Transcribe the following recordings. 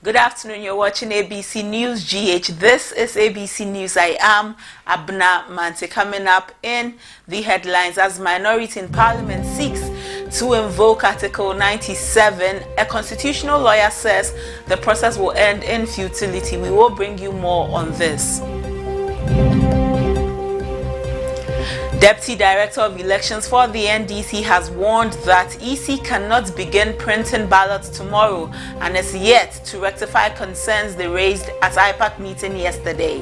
Good afternoon, you're watching ABC News GH. This is ABC News. I am Abna Mante. Coming up in the headlines, as minority in parliament seeks to invoke Article 97, a constitutional lawyer says the process will end in futility. We will bring you more on this. Deputy Director of Elections for the NDC has warned that EC cannot begin printing ballots tomorrow and is yet to rectify concerns they raised at IPAC meeting yesterday.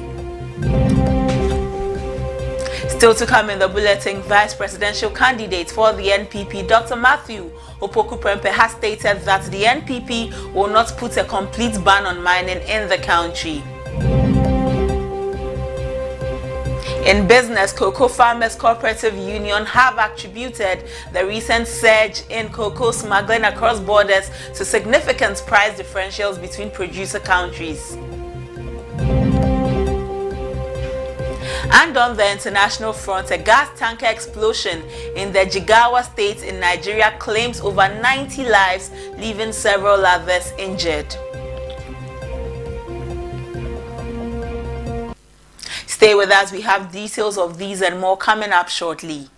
Still to come in the bulletin, Vice Presidential candidate for the NPP, Dr. Matthew Opoku-Prempeh, has stated that the NPP will not put a complete ban on mining in the country. In business, Cocoa Farmers Cooperative Union have attributed the recent surge in cocoa smuggling across borders to significant price differentials between producer countries. And on the international front, a gas tanker explosion in the Jigawa state in Nigeria claims over 90 lives, leaving several others injured. Stay with us, we have details of these and more coming up shortly.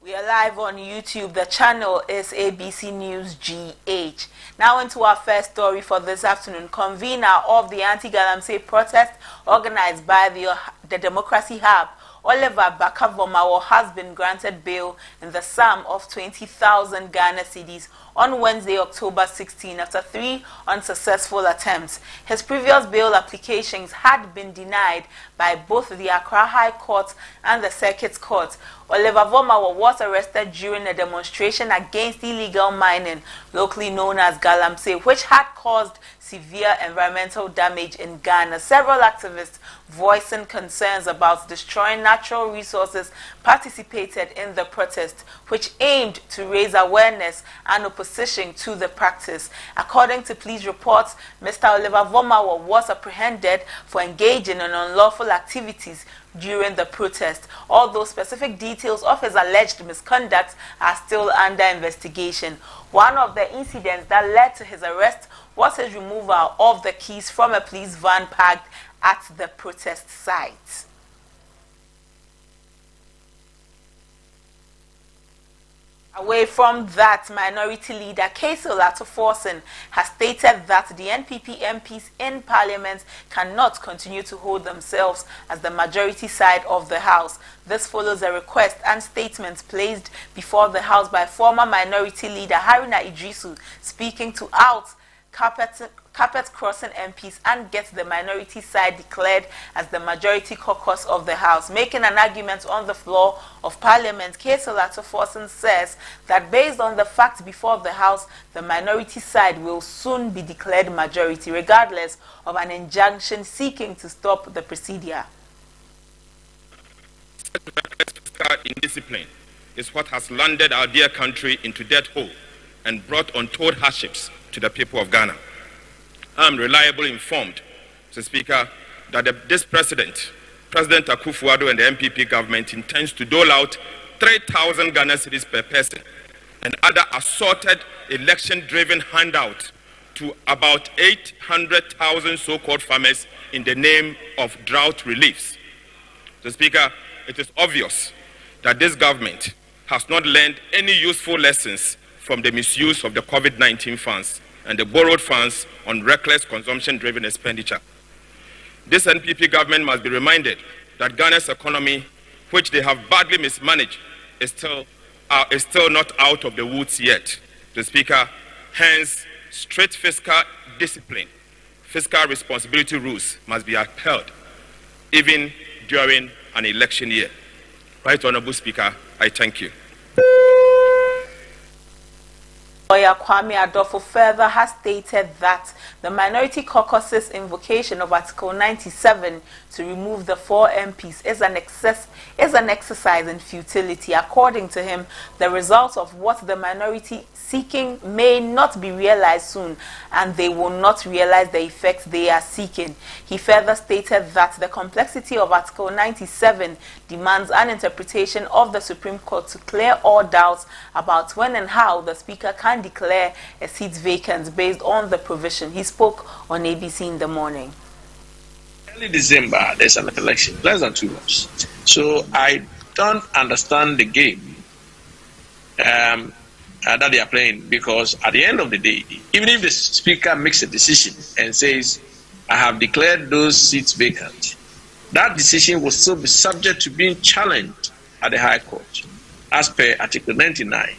We are live on YouTube. The channel is ABC News GH. Now into our first story for this afternoon. Convener of the anti-Galamsey protest organized by the Democracy Hub, Oliver Bakavomawo, has been granted bail in the sum of 20,000 Ghana cedis on Wednesday, October 16, after 3 unsuccessful attempts. His previous bail applications had been denied by both the Accra High Court and the Circuit Court. Oliver Vomawo was arrested during a demonstration against illegal mining, locally known as Galamsey, which had caused severe environmental damage in Ghana. Several activists voicing concerns about destroying natural resources participated in the protest, which aimed to raise awareness and opposition to the practice. According to police reports, Mr. Oliver Vomawo was apprehended for engaging in unlawful activities during the protest, although specific details of his alleged misconduct are still under investigation. One of the incidents that led to his arrest was his removal of the keys from a police van parked at the protest site. Away from that, Minority Leader Kaisel Atoforsen has stated that the NPP MPs in Parliament cannot continue to hold themselves as the majority side of the House. This follows a request and statement placed before the House by former Minority Leader Haruna Idrisu, speaking to out carpet-crossing MPs and get the minority side declared as the majority caucus of the House. Making an argument on the floor of Parliament, Kaisel Atoforsen says that based on the facts before the House, the minority side will soon be declared majority, regardless of an injunction seeking to stop the procedure. Indiscipline is what has landed our dear country into debt hole and brought untold hardships to the people of Ghana. I am reliably informed, Mr. Speaker, that this President Akufo-Addo and the MPP government intends to dole out 3,000 Ghana cedis per person and other assorted election-driven handout to about 800,000 so-called farmers in the name of drought reliefs. Mr. Speaker, it is obvious that this government has not learned any useful lessons from the misuse of the COVID-19 funds and the borrowed funds on reckless consumption-driven expenditure. This NPP government must be reminded that Ghana's economy, which they have badly mismanaged, is still not out of the woods yet. The Speaker, hence, strict fiscal discipline, fiscal responsibility rules must be upheld, even during an election year. Right Honorable Speaker, I thank you. Lawyer Kwame Adolfo further has stated that the Minority Caucus's invocation of Article 97 to remove the 4 MPs is an exercise in futility. According to him, the results of what the minority seeking may not be realized soon, and they will not realize the effects they are seeking. He further stated that the complexity of Article 97 demands an interpretation of the Supreme Court to clear all doubts about when and how the Speaker can declare a seat vacant based on the provision. He spoke on ABC in the morning. Early December, there's an election, less than 2 months. So I don't understand the game that they are playing, because at the end of the day, even if the Speaker makes a decision and says, I have declared those seats vacant, that decision will still be subject to being challenged at the High Court as per Article 99.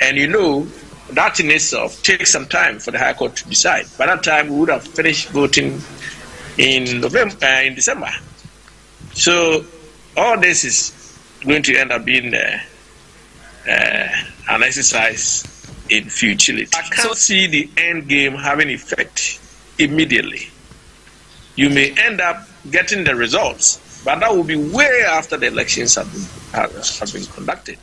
And you know, that in itself takes some time for the High Court to decide. By that time, we would have finished voting in December. So all this is going to end up being an exercise in futility. I can't see the end game having effect immediately. You may end up getting the results, but that will be way after the elections have been conducted.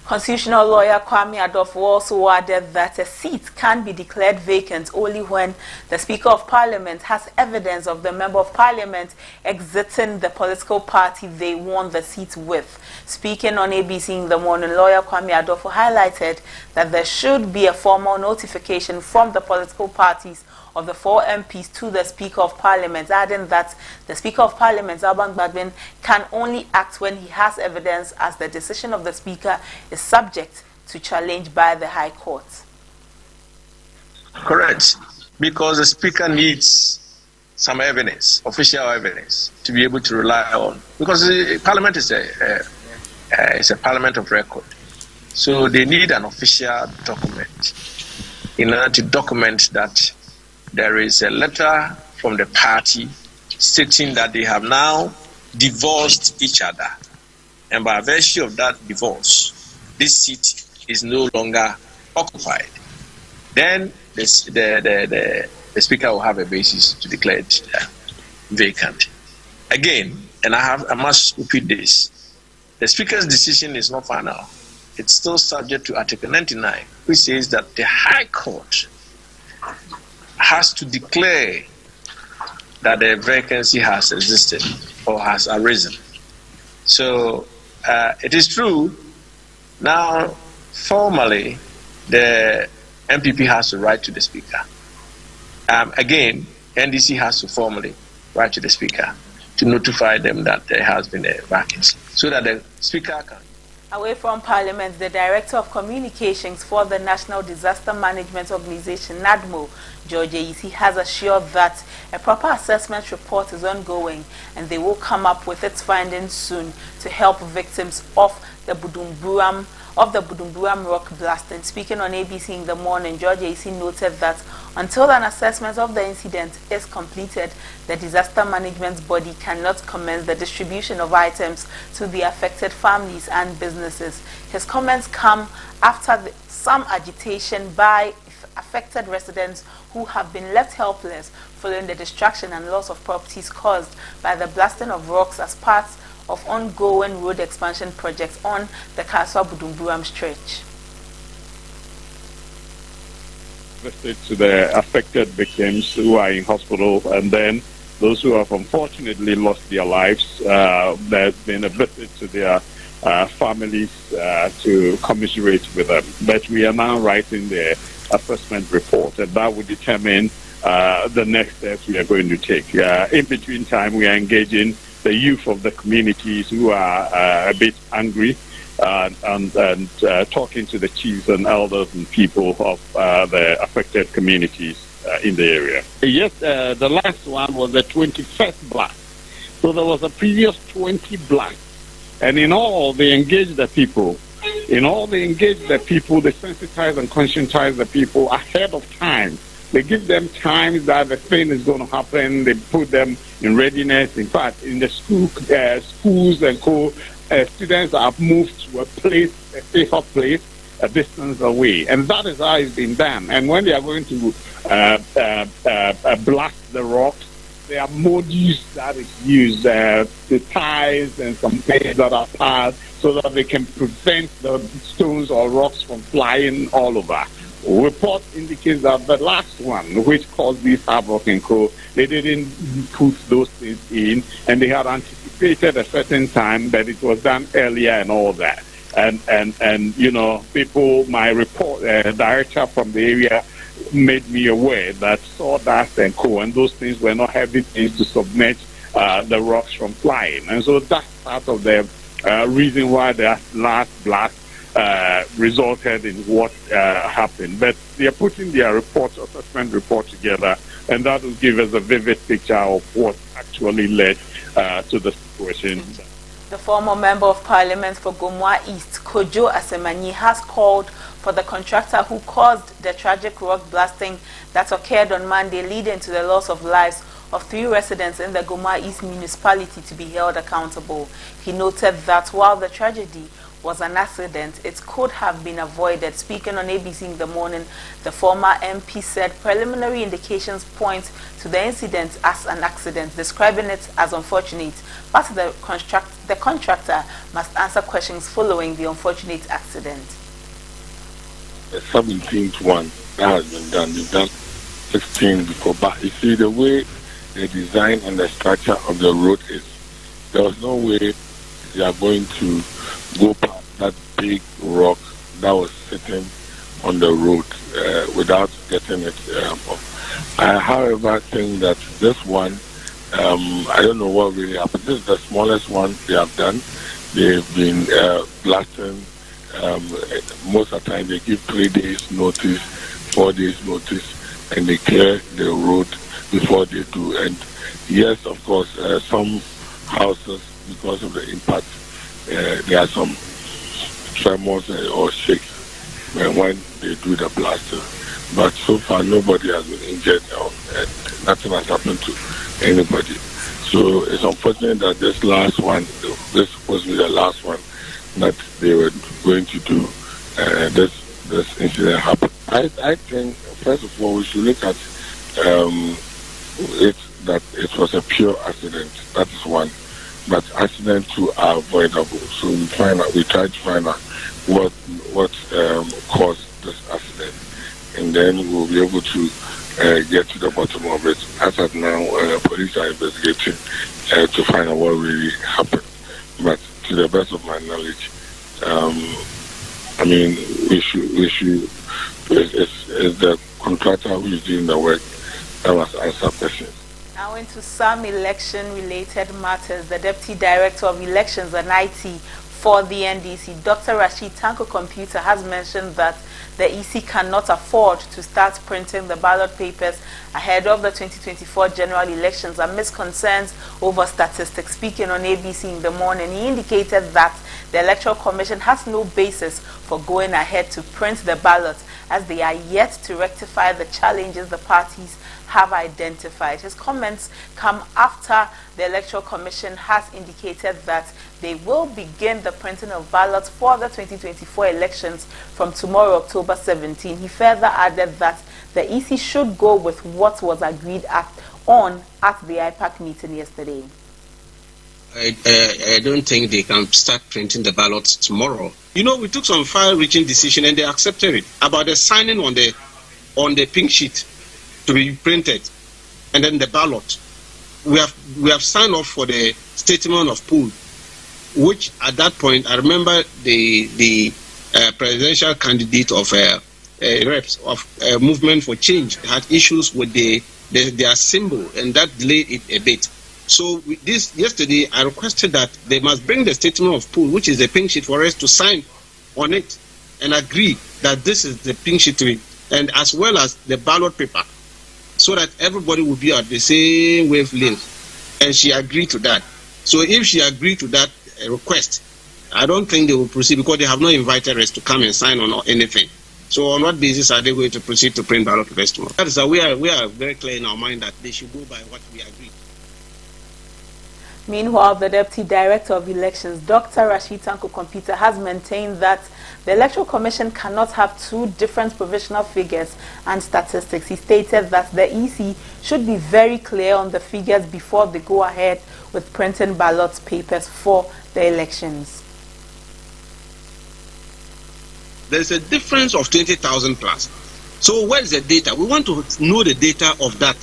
Constitutional lawyer Kwame Adolfo also added that a seat can be declared vacant only when the Speaker of Parliament has evidence of the Member of Parliament exiting the political party they won the seat with. Speaking on ABC in the morning, lawyer Kwame Adolfo highlighted that there should be a formal notification from the political parties of the 4 MPs to the Speaker of Parliament, adding that the Speaker of Parliament, Alban Bagbin, can only act when he has evidence, as the decision of the Speaker is subject to challenge by the High Court. Correct, because the Speaker needs some evidence, official evidence, to be able to rely on, because the Parliament is a Parliament of record. So they need an official document in order to document that there is a letter from the party stating that they have now divorced each other. And by virtue of that divorce, this seat is no longer occupied. Then the Speaker will have a basis to declare it vacant. Again, and I must repeat this, the Speaker's decision is not final. It's still subject to Article 99, which says that the High Court has to declare that the vacancy has existed or has arisen. So it is true. Now, formally, the MPP has to write to the Speaker. Again, NDC has to formally write to the Speaker to notify them that there has been a vacancy, so that the Speaker can. Away from Parliament, the Director of Communications for the National Disaster Management Organization, NADMO, George Ayisi, has assured that a proper assessment report is ongoing and they will come up with its findings soon to help victims of the Budumburam rock blasting. Speaking on ABC in the morning, George Ayisi noted that until an assessment of the incident is completed, the disaster management body cannot commence the distribution of items to the affected families and businesses. His comments come after some agitation by affected residents who have been left helpless following the destruction and loss of properties caused by the blasting of rocks as part of ongoing road expansion projects on the Kaswa-Budumburam stretch. To the affected victims who are in hospital, and then those who have unfortunately lost their lives. There's been a visit to their families to commiserate with them. But we are now writing the assessment report, and that will determine the next steps we are going to take. In between time, we are engaging the youth of the communities who are a bit angry, and talking to the chiefs and elders and people of the affected communities in the area. Yes, the last one was the 21st blast. So there was a previous 20 blasts, and in all they engaged the people. They sensitize and conscientize the people ahead of time. They give them time that the thing is going to happen. They put them in readiness. In fact, in the schools and students have moved to a safer place, a distance away. And that is how it's been done. And when they are going to blast the rocks, there are modules that is used, the ties and some things that are passed so that they can prevent the stones or rocks from flying all over. Report indicates that the last one, which caused this havoc and co, they didn't put those things in, and they had anticipated a certain time, but it was done earlier and all that. And you know, people, my report director from the area made me aware that sawdust and coal and those things were not heavy things to submerge the rocks from flying. And so that's part of the reason why the last blast resulted in what happened. But they are putting their assessment report together, and that will give us a vivid picture of what actually led to the situation. The former Member of Parliament for Gomwa East, Kojo Asemanyi, has called for the contractor who caused the tragic rock blasting that occurred on Monday, leading to the loss of lives of 3 residents in the Gomwa East municipality, to be held accountable. He noted that while the tragedy was an accident, it could have been avoided. Speaking on ABC in the morning, the former MP said preliminary indications point to the incident as an accident, describing it as unfortunate, but the contractor must answer questions following the unfortunate accident. The 17th one that has been done, they've done 16 before, but you see the way the design and the structure of the road is, there was no way they are going to go past that big rock that was sitting on the road without getting it off. I, however, think that this one, I don't know what really happened. This is the smallest one they have done. They've been blasting. Most of the time they give 3 days notice, 4 days notice, and they clear the road before they do. And yes, of course, some houses, because of the impact, there are some tremors or shakes when they do the blasting. But so far, nobody has been injured and nothing has happened to anybody. So it's unfortunate that this last one, this is supposed to be the last one that they were going to do. This incident happened. I think, first of all, we should look at it that it was a pure accident. That is one. But accidents too are avoidable. So we try to find out what caused this accident, and then we'll be able to get to the bottom of it. As of now, police are investigating to find out what really happened. But to the best of my knowledge, I mean, it's the contractor who is doing the work that must answer questions. Now into some election-related matters, the Deputy Director of Elections and IT for the NDC, Dr. Rashid Tanko Computer, has mentioned that the EC cannot afford to start printing the ballot papers ahead of the 2024 general elections amidst concerns over statistics. Speaking on ABC in the morning, he indicated that the Electoral Commission has no basis for going ahead to print the ballots, as they are yet to rectify the challenges the parties have identified. His comments come after the Electoral Commission has indicated that they will begin the printing of ballots for the 2024 elections from tomorrow, October 17. He further added that the EC should go with what was agreed on at the IPAC meeting yesterday. I don't think they can start printing the ballots tomorrow. You know, we took some far-reaching decision and they accepted it about the signing on the pink sheet to be printed, and then the ballot. We have signed off for the statement of pool, which at that point I remember the presidential candidate of reps of Movement for Change had issues with their symbol, and that delayed it a bit. So yesterday I requested that they must bring the statement of pool, which is the pink sheet, for us to sign on it and agree that this is the pink sheet to it, and as well as the ballot paper, so that everybody will be at the same wavelength. And she agreed to that. So if she agreed to that request, I don't think they will proceed, because they have not invited us to come and sign on anything. So on what basis are they going to proceed to print ballot papers tomorrow? We are very clear in our mind that they should go by what we agreed. Meanwhile, the Deputy Director of Elections, Dr. Rashid Tanko Computer, has maintained that the Electoral Commission cannot have two different provisional figures and statistics. He stated that the EC should be very clear on the figures before they go ahead with printing ballot papers for the elections. There's a difference of 20,000 plus. So where is the data? We want to know the data of that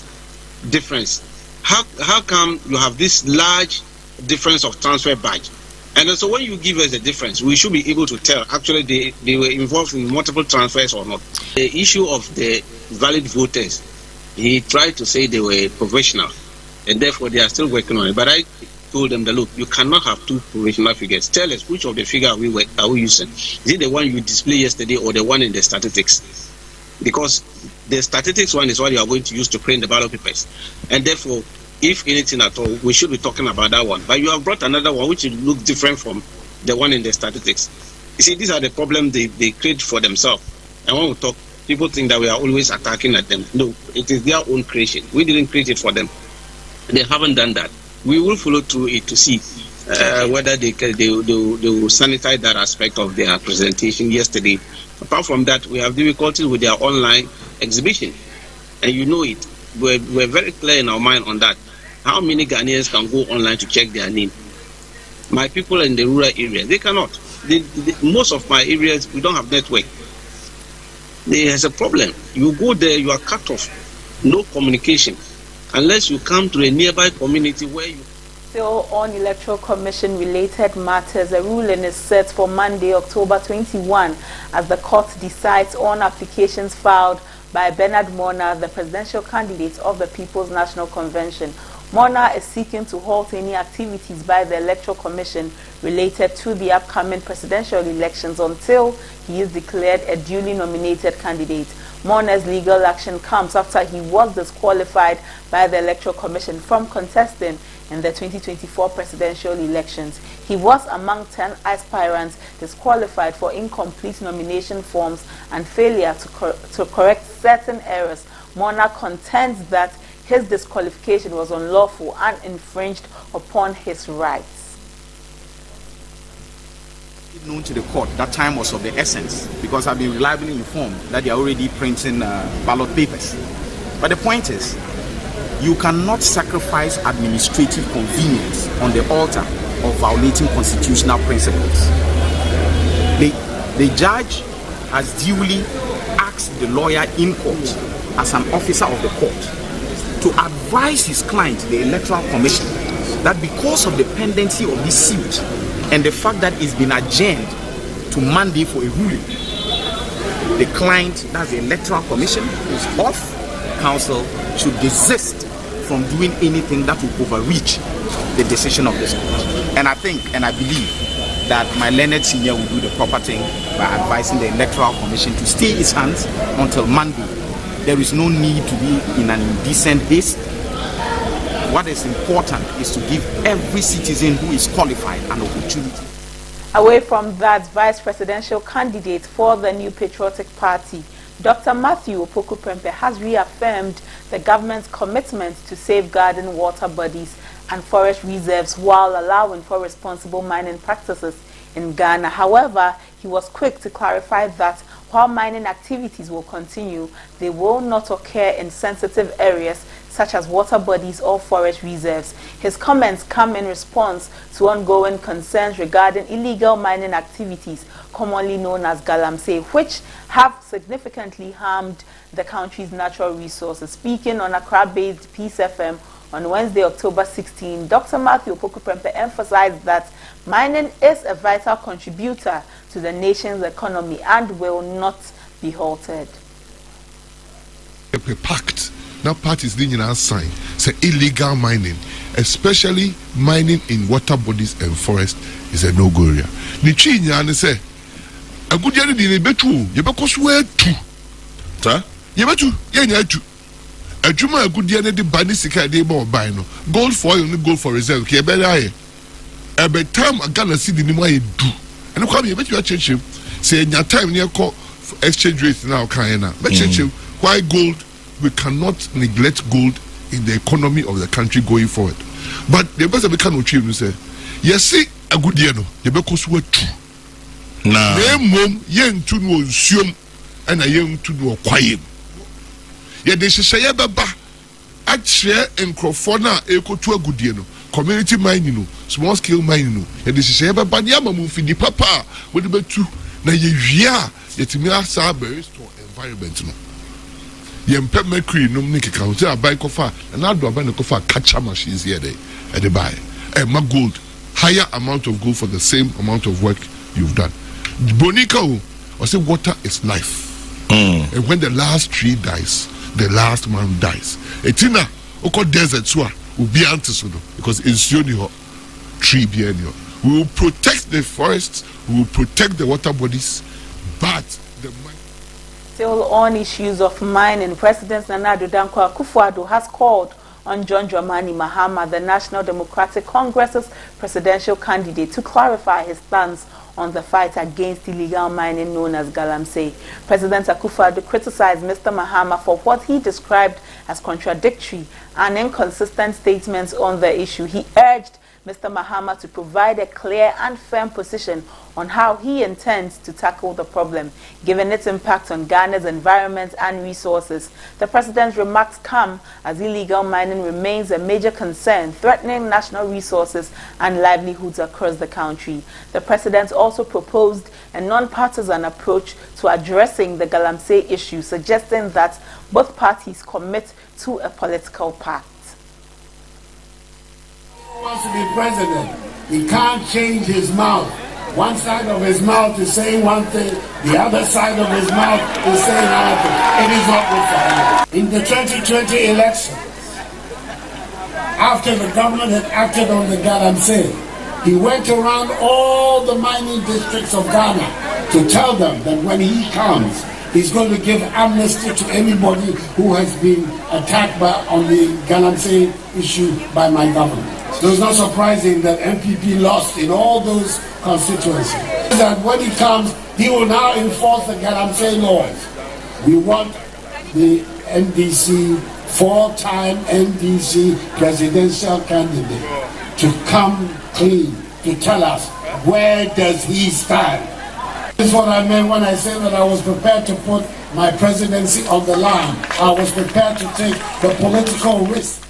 difference. How come you have this large difference of transfer badge? And so when you give us the difference, we should be able to tell actually they were involved in multiple transfers or not. The issue of the valid voters, he tried to say they were provisional and therefore they are still working on it. But I told them that look, you cannot have two provisional figures. Tell us which of the figure are we using? Is it the one you displayed yesterday or the one in the statistics? Because the statistics one is what you are going to use to print the ballot papers. And therefore, if anything at all, we should be talking about that one. But you have brought another one which looks different from the one in the statistics. You see, these are the problems they create for themselves. And when we talk, people think that we are always attacking at them. No, it is their own creation. We didn't create it for them. They haven't done that. We will follow through it to see whether they will sanitize that aspect of their presentation yesterday. Apart from that, we have difficulties with their online exhibition. And you know it. We're very clear in our mind on that. How many Ghanaians can go online to check their name? My people in the rural areas, they cannot. Most of my areas, we don't have network. There's a problem. You go there, you are cut off. No communication. Unless you come to a nearby community where you... Still on Electoral Commission related matters, a ruling is set for Monday, October 21, as the court decides on applications filed by Bernard Mona, the presidential candidate of the People's National Convention. Mona is seeking to halt any activities by the Electoral Commission related to the upcoming presidential elections until he is declared a duly nominated candidate. Mona's legal action comes after he was disqualified by the Electoral Commission from contesting in the 2024 presidential elections. He was among 10 aspirants disqualified for incomplete nomination forms and failure to correct certain errors. Mona contends that his disqualification was unlawful and infringed upon his rights. Known to the court, that time was of the essence because I've been reliably informed that they are already printing ballot papers. But the point is, you cannot sacrifice administrative convenience on the altar of violating constitutional principles. The judge has duly asked the lawyer in court as an officer of the court to advise his client, the Electoral Commission, that because of the pendency of this suit and the fact that it's been adjourned to Monday for a ruling, the client, that's the Electoral Commission, who's off counsel, should desist from doing anything that will overreach the decision of this court. And I think and I believe that my learned senior will do the proper thing by advising the Electoral Commission to stay its hands until Monday. There is no need to be in an indecent haste. What is important is to give every citizen who is qualified an opportunity. Away from that, vice presidential candidate for the New Patriotic Party, Dr. Matthew Opoku-Prempeh, has reaffirmed the government's commitment to safeguarding water bodies and forest reserves while allowing for responsible mining practices in Ghana. However, he was quick to clarify that while mining activities will continue, they will not occur in sensitive areas such as water bodies or forest reserves. His comments come in response to ongoing concerns regarding illegal mining activities, commonly known as galamsey, which have significantly harmed the country's natural resources. Speaking on Accra-based Peace FM on Wednesday, October 16, Dr. Matthew Opoku-Prempeh emphasized that mining is a vital contributor to the nation's economy and will not be halted. Pact. Now parties didn't sign say illegal mining, especially mining in water bodies and forests, is a no-go area. Nichinya and say a good year in betu, you because where to? Sir? You betu, yeah, tu. A juma a good year the banisika de more bino. Gold for oil and gold for reserve. Okay, better I. Every time I gonna see the name I do. And I come here, bet you change him. Say in your time near call exchange rate now, Kayana. But change him. Why gold? We cannot neglect gold in the economy of the country going forward. But the best we can achieve is say, yes, see a good year no, the because we two. Na mom yen tu no nsuom and a yen tu no kwaye. Ye de hyehyeye beba a kire enkrofo na ekotu agudie no. Community mining no, small scale mining no. Ye de hyehyeye beba ne amamu fidi papa we de betu na ye wia yetimi asa very store environment no. Ye mpe mercury no ne keka ho say abai kofa na ado abai ne kofa catcher machines here there at the buy. Ma gold, higher amount of gold for the same amount of work you've done. Bonica or say water is life. And when the last tree dies, the last man dies. Etina oko desert so will be antisono because it's only tree be any. We will protect the forests, we will protect the water bodies, but the still on issues of mining, President Nana Addo Dankwa Akufo-Addo has called on John Dramani Mahama, the National Democratic Congress's presidential candidate, to clarify his stance on the fight against illegal mining known as Galamsey. President Akufo-Addo criticized Mr. Mahama for what he described as contradictory and inconsistent statements on the issue. He urged Mr. Mahama to provide a clear and firm position on how he intends to tackle the problem, given its impact on Ghana's environment and resources. The president's remarks come as illegal mining remains a major concern, threatening national resources and livelihoods across the country. The president also proposed a non-partisan approach to addressing the Galamsey issue, suggesting that both parties commit to a political pact. Wants to be president, he can't change his mouth. One side of his mouth is saying one thing, the other side of his mouth is saying another thing. It is not good for him. In the 2020 election, after the government had acted on the Galamsey, he went around all the mining districts of Ghana to tell them that when he comes, he's going to give amnesty to anybody who has been attacked on the Galamsey issue by my government. So it's not surprising that MPP lost in all those constituencies. That when he comes, he will now enforce the Galamsey laws. We want the NDC, four-time NDC presidential candidate to come clean, to tell us where does he stand. This is what I meant when I said that I was prepared to put my presidency on the line. I was prepared to take the political risk.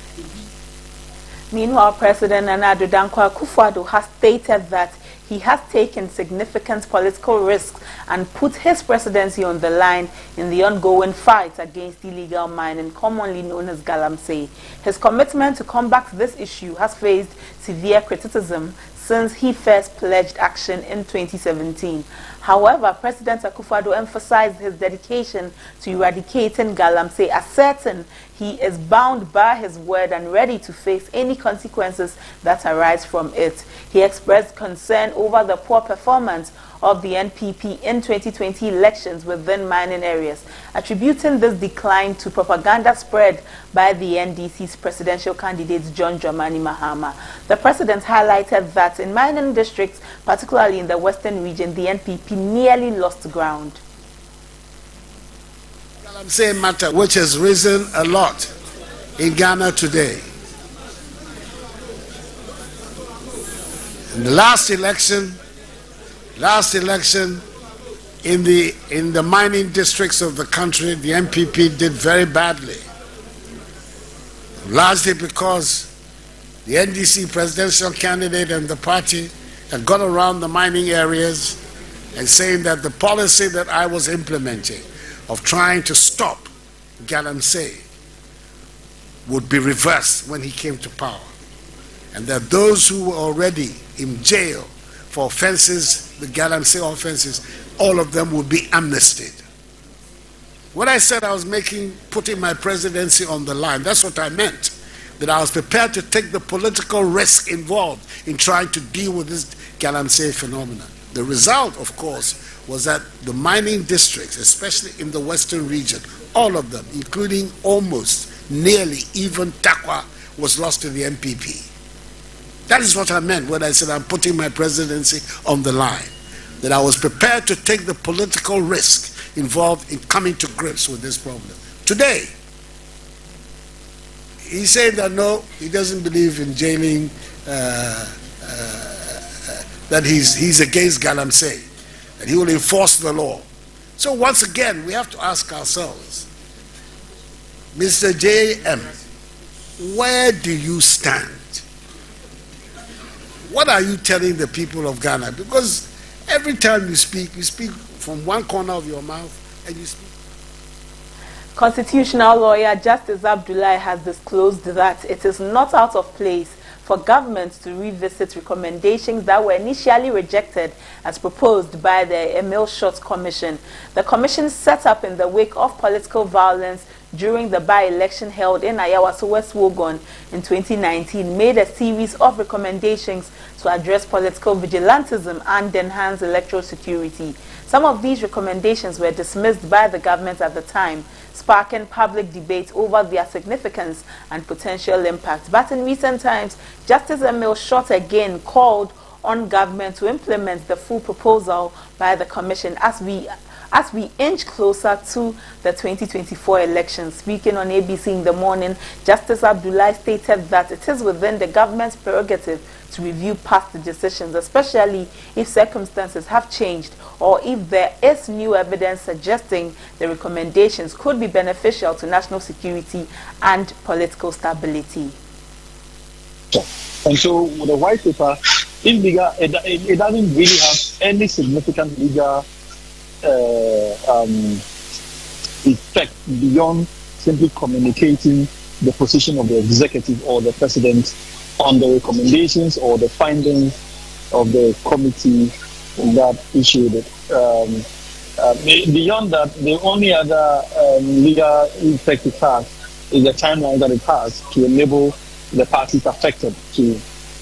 Meanwhile, President Nana Addo Dankwa Akufo-Addo has stated that he has taken significant political risks and put his presidency on the line in the ongoing fight against illegal mining, commonly known as Galamsey. His commitment to combat this issue has faced severe criticism since he first pledged action in 2017. However, President Akufo-Addo emphasized his dedication to eradicating Galamsey, asserting he is bound by his word and ready to face any consequences that arise from it. He expressed concern over the poor performance of the NPP in 2020 elections within mining areas, attributing this decline to propaganda spread by the NDC's presidential candidate John Dramani Mahama. The president highlighted that in mining districts, particularly in the western region, the NPP nearly lost ground. Galamsey matter, which has risen a lot in Ghana today. In the last election in the mining districts of the country, the MPP did very badly. Largely because the NDC presidential candidate and the party had gone around the mining areas and saying that the policy that I was implementing of trying to stop Galamsey would be reversed when he came to power, and that those who were already in jail for offenses, the Galamsey offenses, all of them would be amnestied. When I said I was putting my presidency on the line, that's what I meant. That I was prepared to take the political risk involved in trying to deal with this Galamsey phenomenon. The result, of course, was that the mining districts, especially in the western region, all of them, including almost, nearly, even Takwa, was lost to the MPP. That is what I meant when I said I'm putting my presidency on the line. That I was prepared to take the political risk involved in coming to grips with this problem. Today, he said that no, he doesn't believe in jailing, that he's against Galamsey, that he will enforce the law. So once again, we have to ask ourselves, Mr. J.M., where do you stand? What are you telling the people of Ghana? Because every time you speak from one corner of your mouth and you speak. Constitutional lawyer Justice Abdullahi has disclosed that it is not out of place for government to revisit recommendations that were initially rejected as proposed by the Emil Short Commission. The commission, set up in the wake of political violence during the by-election held in Ayawaso West Wogon in 2019, made a series of recommendations to address political vigilantism and enhance electoral security. Some of these recommendations were dismissed by the government at the time, sparking public debate over their significance and potential impact. But in recent times, Justice Emil Short again called on government to implement the full proposal by the commission as we inch closer to the 2024 elections. Speaking on ABC in the morning, Justice Abdullahi stated that it is within the government's prerogative to review past decisions, especially if circumstances have changed or if there is new evidence suggesting the recommendations could be beneficial to national security and political stability. And so with the white paper, it doesn't really have any significant legal effect beyond simply communicating the position of the executive or the president on the recommendations or the findings of the committee that issued it. Beyond that, the only other legal effect it has is the timeline that it has to enable the parties affected to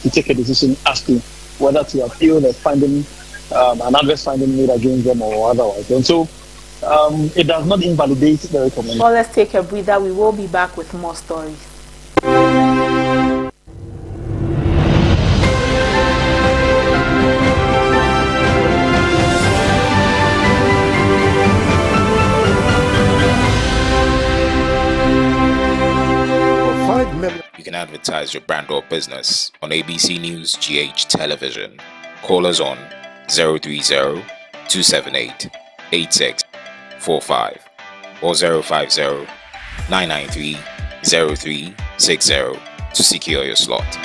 take a decision as to whether to appeal the finding, an adverse finding made against them or otherwise. And so it does not invalidate the recommendation. Well, let's take a breather. We will be back with more stories. You can advertise your brand or business on ABC News GH Television. Call us on 030-278-8645 or 050-993-0360 to secure your slot.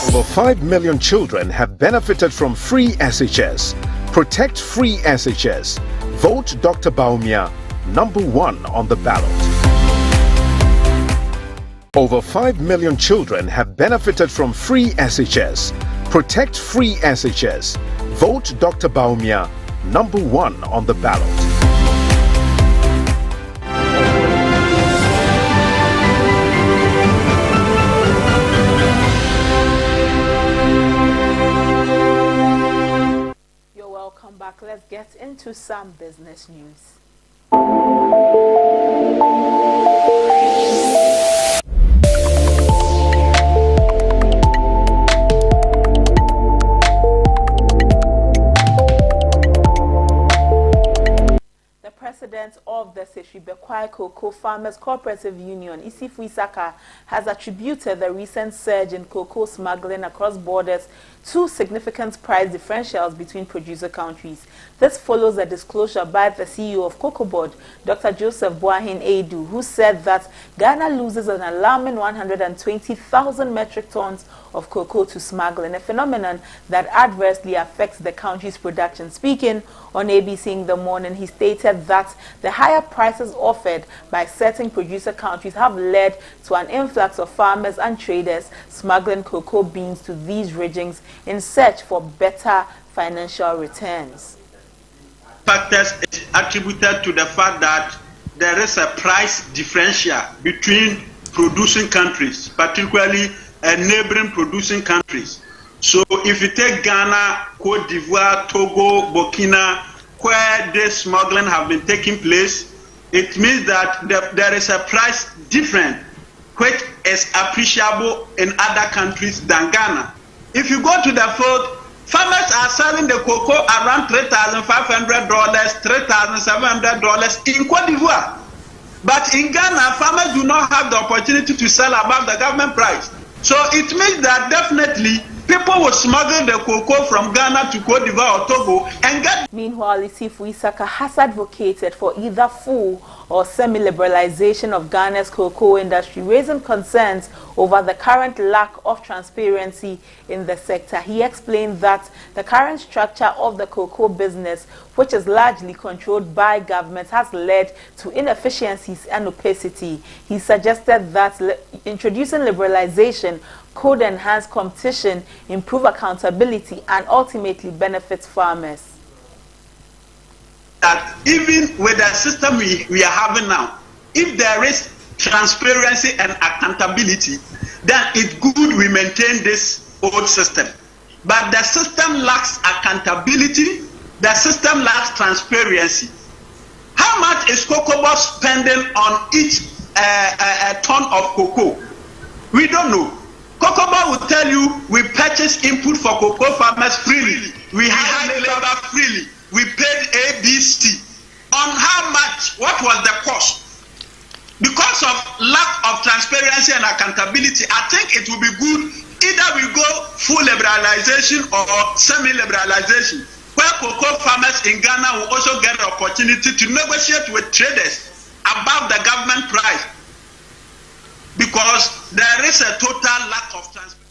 Over 5 million children have benefited from free SHS. Protect free SHS. Vote Dr. Baumia, #1 on the ballot. Over 5 million children have benefited from free SHS. Protect free SHS. Vote Dr. Baumia, #1 on the ballot. Let's get into some business news. The president of the Seshwi-Bekwai Cocoa Farmers Cooperative Union, Isifu Isaka, has attributed the recent surge in cocoa smuggling across borders two significant price differentials between producer countries. This follows a disclosure by the CEO of Cocoa Board, Dr. Joseph Boahin Edu, who said that Ghana loses an alarming 120,000 metric tons of cocoa to smuggling, a phenomenon that adversely affects the country's production. Speaking on ABC in the morning, he stated that the higher prices offered by certain producer countries have led to an influx of farmers and traders smuggling cocoa beans to these regions in search for better financial returns. Factors is attributed to the fact that there is a price differential between producing countries, particularly neighboring producing countries. So if you take Ghana, Cote d'Ivoire, Togo, Burkina, where this smuggling have been taking place, it means that there is a price difference which is appreciable in other countries than Ghana. If you go to the field, farmers are selling the cocoa around $3,500, $3,700 in Cote d'Ivoire. But in Ghana, farmers do not have the opportunity to sell above the government price. So it means that definitely people will smuggle the cocoa from Ghana to Cote d'Ivoire or Togo and get. Meanwhile, Isifu Isaka has advocated for either full or semi-liberalization of Ghana's cocoa industry, raising concerns over the current lack of transparency in the sector. He explained that the current structure of the cocoa business, which is largely controlled by government, has led to inefficiencies and opacity. He suggested that introducing liberalization could enhance competition, improve accountability, and ultimately benefit farmers. That even with the system we are having now, if there is transparency and accountability, then it's good we maintain this old system. But the system lacks accountability, the system lacks transparency. How much is Cocoa Board spending on each ton of cocoa? We don't know. Cocoa Board will tell you we purchase input for cocoa farmers freely. We hire labor freely. We paid ABC. On how much? What was the cost? Because of lack of transparency and accountability, I think it will be good either we go full liberalization or semi-liberalization, where cocoa farmers in Ghana will also get the opportunity to negotiate with traders above the government price, because there is a total lack of transparency.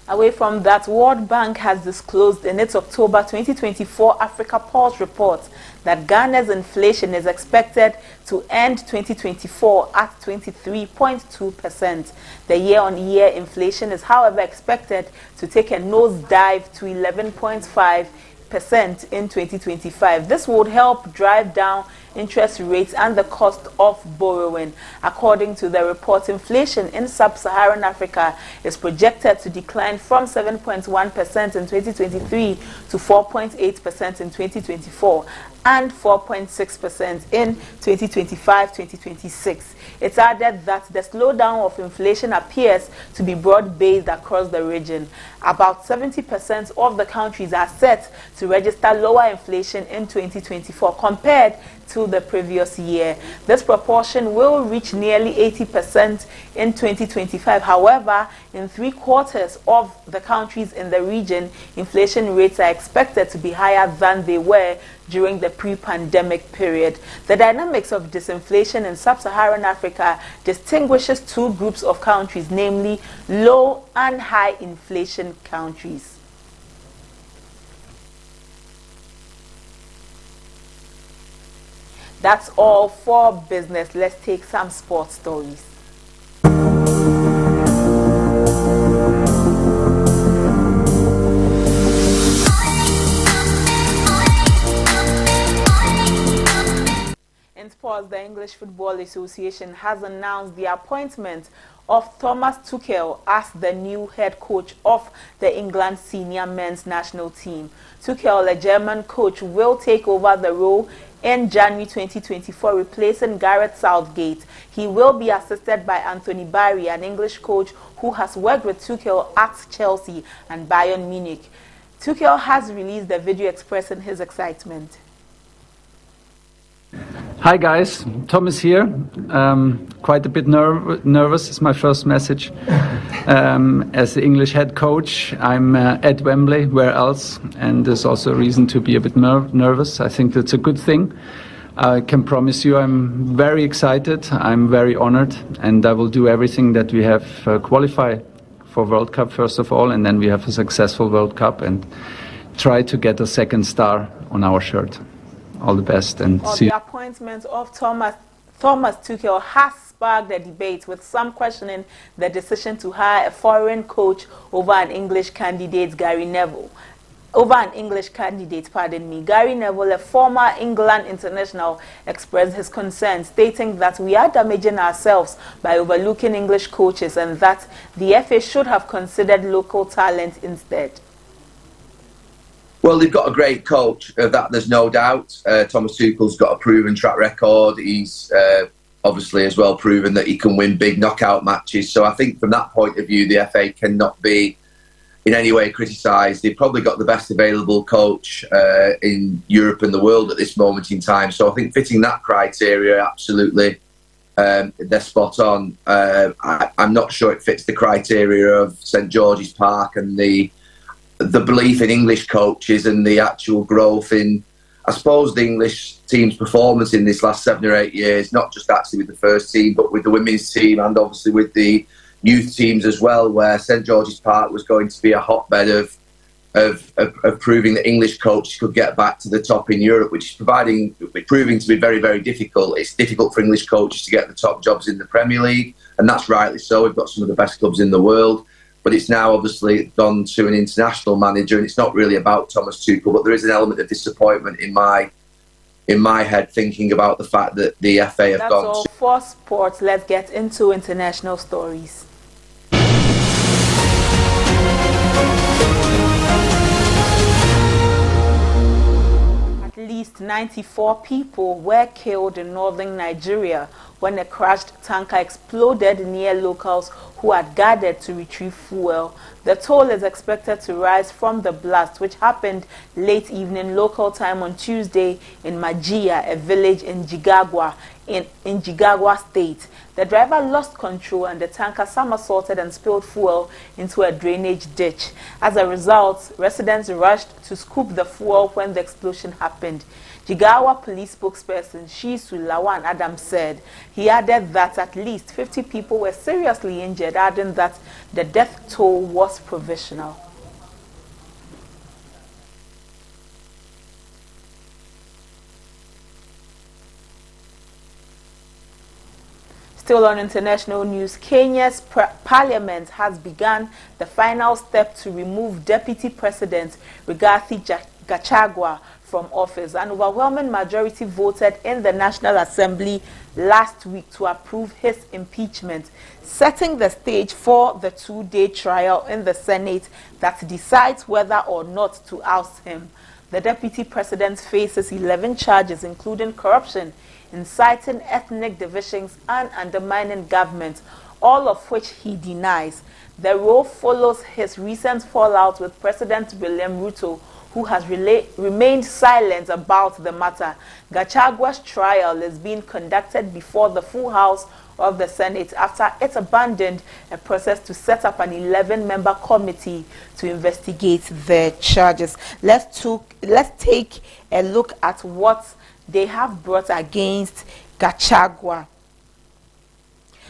Away from that, World Bank has disclosed in its October 2024 Africa Pulse report that Ghana's inflation is expected to end 2024 at 23.2%. The year-on-year inflation is, however, expected to take a nosedive to 11.5% in 2025. This would help drive down interest rates and the cost of borrowing. According to the report, inflation in sub-Saharan Africa is projected to decline from 7.1% in 2023 to 4.8% in 2024 and 4.6% in 2025-2026. It added that the slowdown of inflation appears to be broad-based across the region. About 70% of the countries are set to register lower inflation in 2024 compared to the previous year. This proportion will reach nearly 80% in 2025. However, in 3/4 of the countries in the region, inflation rates are expected to be higher than they were during the pre-pandemic period. The dynamics of disinflation in sub-Saharan Africa distinguishes two groups of countries, namely low and high inflation countries. That's all for business. Let's take some sports stories. In sports, the English Football Association has announced the appointment of Thomas Tuchel as the new head coach of the England senior men's national team. Tuchel, a German coach, will take over the role in January 2024, replacing Gareth Southgate. He will be assisted by Anthony Barry, an English coach who has worked with Tuchel at Chelsea and Bayern Munich. Tuchel has released a video expressing his excitement. Hi guys, Thomas here. Quite a bit nervous. It's my first message as the English head coach. I'm at Wembley, where else? And there's also a reason to be a bit nervous. I think that's a good thing. I can promise you I'm very excited, I'm very honored, and I will do everything that we have qualify for World Cup first of all, and then we have a successful World Cup and try to get a second star on our shirt. All the best and see you. The appointment of Thomas Tuchel has sparked a debate, with some questioning the decision to hire a foreign coach over an English candidate, Gary Neville. Gary Neville, a former England international, expressed his concern, stating that we are damaging ourselves by overlooking English coaches and that the FA should have considered local talent instead. Well, they've got a great coach, that there's no doubt. Thomas Tuchel's got a proven track record. He's obviously as well proven that he can win big knockout matches. So I think from that point of view, the FA cannot be in any way criticised. They've probably got the best available coach in Europe and the world at this moment in time. So I think fitting that criteria, absolutely, they're spot on. I'm not sure it fits the criteria of St George's Park and the belief in English coaches and the actual growth in, I suppose, the English team's performance in this last 7 or 8 years, not just actually with the first team, but with the women's team and obviously with the youth teams as well, where St George's Park was going to be a hotbed of proving that English coaches could get back to the top in Europe, which is proving to be very, very difficult. It's difficult for English coaches to get the top jobs in the Premier League, and that's rightly so. We've got some of the best clubs in the world. But it's now obviously gone to an international manager, and it's not really about Thomas Tuchel. But there is an element of disappointment in my head, thinking about the fact that the FA have gone. That's all for sports. Let's get into international stories. At least 94 people were killed in northern Nigeria when a crashed tanker exploded near locals who had gathered to retrieve fuel. The toll is expected to rise from the blast, which happened late evening local time on Tuesday in Majia, a village in Jigagwa, in Jigagwa State. The driver lost control and the tanker somersaulted and spilled fuel into a drainage ditch. As a result, residents rushed to scoop the fuel when the explosion happened. Jigawa police spokesperson Shisu Lawan Adam said. He added that at least 50 people were seriously injured, adding that the death toll was provisional. Still on international news, Kenya's parliament has begun the final step to remove Deputy President Rigathi Gachagua from office. An overwhelming majority voted in the National Assembly last week to approve his impeachment, setting the stage for the two-day trial in the Senate that decides whether or not to oust him. The deputy president faces 11 charges, including corruption, inciting ethnic divisions, and undermining government, all of which he denies. The role follows his recent fallout with President William Ruto, who has remained silent about the matter. Gachagua's trial is being conducted before the full House of the Senate after it abandoned a process to set up an 11-member committee to investigate the charges. Let's take a look at what they have brought against Gachagua.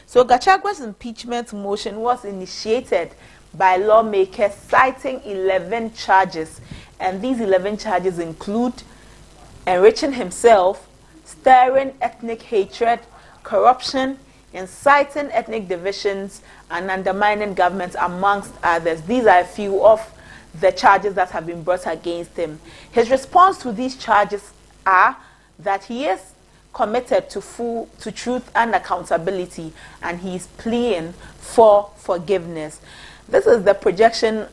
So Gachagua's impeachment motion was initiated by lawmakers citing 11 charges. And these 11 charges include enriching himself, stirring ethnic hatred, corruption, inciting ethnic divisions, and undermining government, amongst others. These are a few of the charges that have been brought against him. His response to these charges are that he is committed to truth and accountability, and he is pleading for forgiveness. This is the projection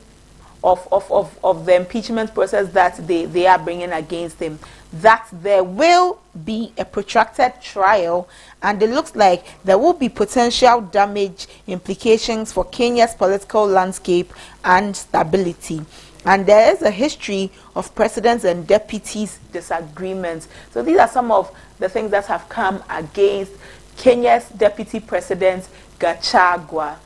of the impeachment process that they are bringing against him, that there will be a protracted trial, and it looks like there will be potential damage implications for Kenya's political landscape and stability. And there is a history of presidents and deputies' disagreements. So these are some of the things that have come against Kenya's deputy president, Gachagua.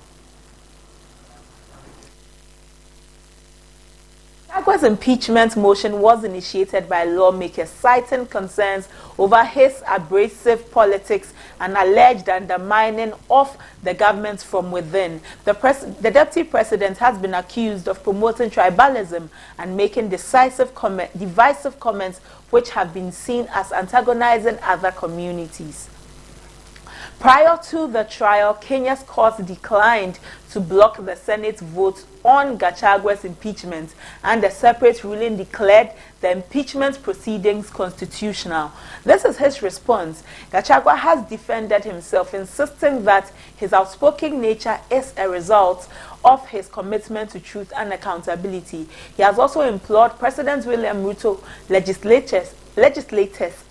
Gachagua's impeachment motion was initiated by lawmakers citing concerns over his abrasive politics and alleged undermining of the government from within. The deputy president has been accused of promoting tribalism and making divisive comments which have been seen as antagonizing other communities. Prior to the trial, Kenya's courts declined to block the Senate's vote on Gachagua's impeachment, and a separate ruling declared the impeachment proceedings constitutional. This is his response. Gachagua has defended himself, insisting that his outspoken nature is a result of his commitment to truth and accountability. He has also implored President William Ruto, legislators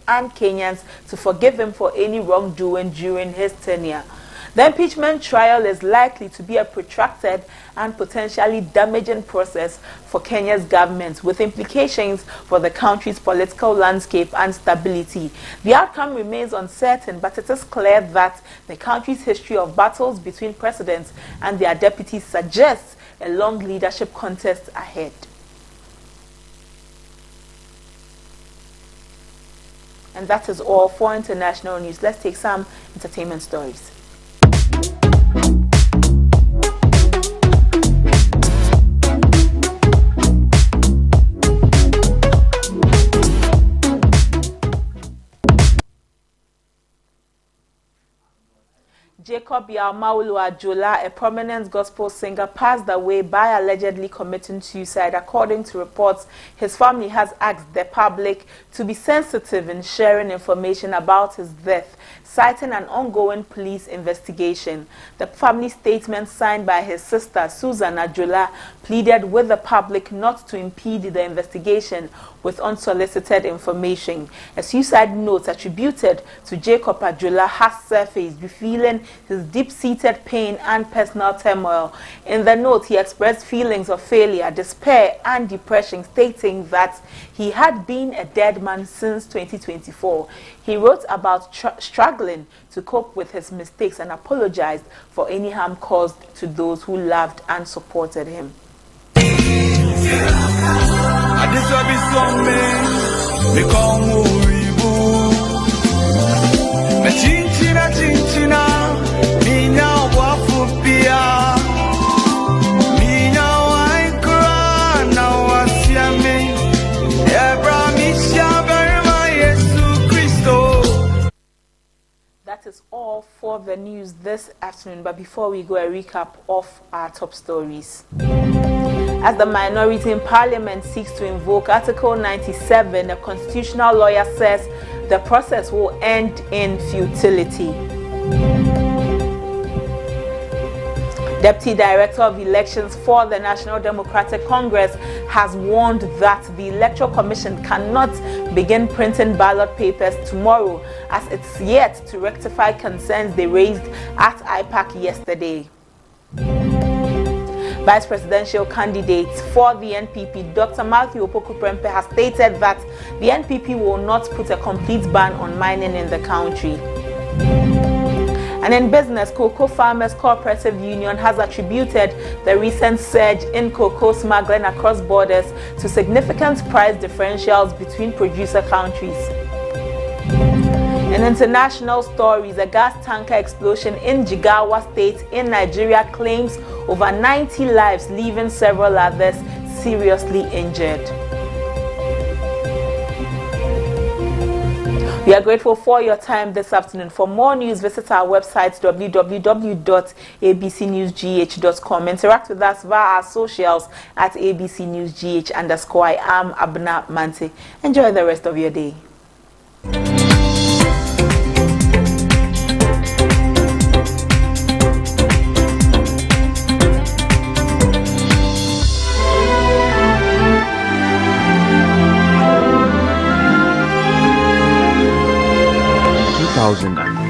and Kenyans to forgive him for any wrongdoing during his tenure. The impeachment trial is likely to be a protracted and potentially damaging process for Kenya's government, with implications for the country's political landscape and stability. The outcome remains uncertain, but it is clear that the country's history of battles between presidents and their deputies suggests a long leadership contest ahead. And that is all for international news. Let's take some entertainment stories. Jacob Yaumawulu Ajola, a prominent gospel singer, passed away by allegedly committing suicide. According to reports, his family has asked the public to be sensitive in sharing information about his death, citing an ongoing police investigation. The family statement signed by his sister, Susan Ajola, pleaded with the public not to impede the investigation with unsolicited information. A suicide note attributed to Jacob Ajola has surfaced, revealing his deep-seated pain and personal turmoil. In the note, he expressed feelings of failure, despair, and depression, stating that he had been a dead man since 2024. He wrote about struggling to cope with his mistakes and apologized for any harm caused to those who loved and supported him. That is all for the news this afternoon, but before we go, a recap of our top stories. As the minority in parliament seeks to invoke Article 97, a constitutional lawyer says the process will end in futility. Deputy Director of Elections for the National Democratic Congress has warned that the Electoral Commission cannot begin printing ballot papers tomorrow, as it's yet to rectify concerns they raised at IPAC yesterday. Vice presidential candidate for the NPP, Dr. Matthew Opoku-Prempeh, has stated that the NPP will not put a complete ban on mining in the country. And in business, Cocoa Farmers Cooperative Union has attributed the recent surge in cocoa smuggling across borders to significant price differentials between producer countries. In international stories, a gas tanker explosion in Jigawa State in Nigeria claims over 90 lives, leaving several others seriously injured. We are grateful for your time this afternoon. For more news, visit our website www.abcnewsgh.com. Interact with us via our socials at abcnewsgh_. I am Abna Mante. Enjoy the rest of your day. In 2009,